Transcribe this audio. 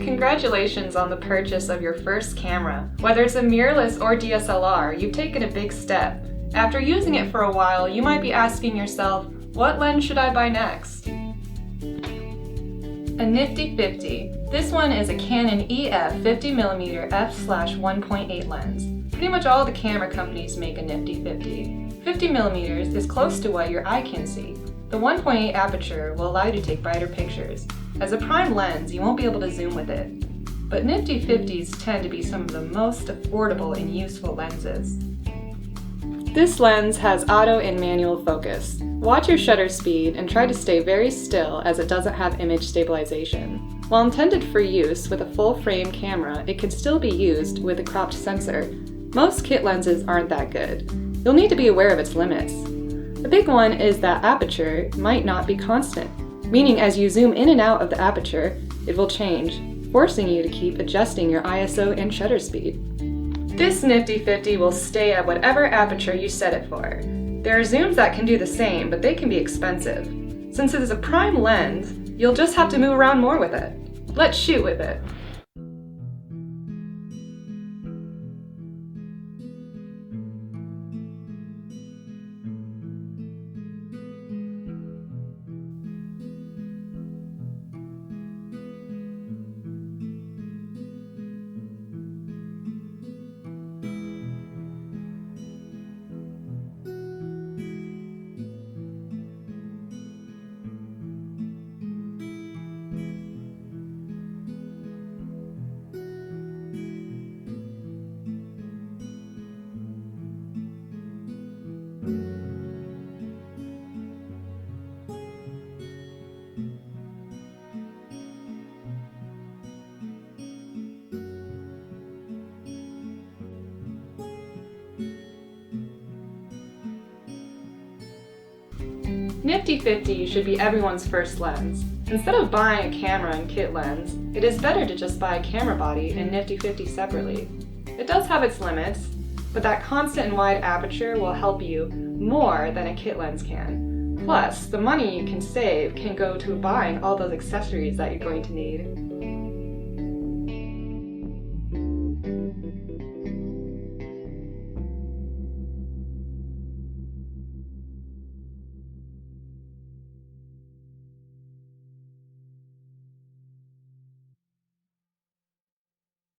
Congratulations on the purchase of your first camera. Whether it's a mirrorless or DSLR, you've taken a big step. After using it for a while, you might be asking yourself, what lens should I buy next? A Nifty 50. This one is a Canon EF 50mm f/1.8 lens. Pretty much all the camera companies make a Nifty 50. 50mm is close to what your eye can see. The 1.8 aperture will allow you to take brighter pictures. As a prime lens, you won't be able to zoom with it. But Nifty 50s tend to be some of the most affordable and useful lenses. This lens has auto and manual focus. Watch your shutter speed and try to stay very still as it doesn't have image stabilization. While intended for use with a full-frame camera, it can still be used with a cropped sensor. Most kit lenses aren't that good. You'll need to be aware of its limits. The big one is that aperture might not be constant, meaning as you zoom in and out of the aperture, it will change, forcing you to keep adjusting your ISO and shutter speed. This Nifty 50 will stay at whatever aperture you set it for. There are zooms that can do the same, but they can be expensive. Since it is a prime lens, you'll just have to move around more with it. Let's shoot with it. Nifty 50 should be everyone's first lens. Instead of buying a camera and kit lens, it is better to just buy a camera body and Nifty 50 separately. It does have its limits, but that constant and wide aperture will help you more than a kit lens can. Plus, the money you can save can go to buying all those accessories that you're going to need.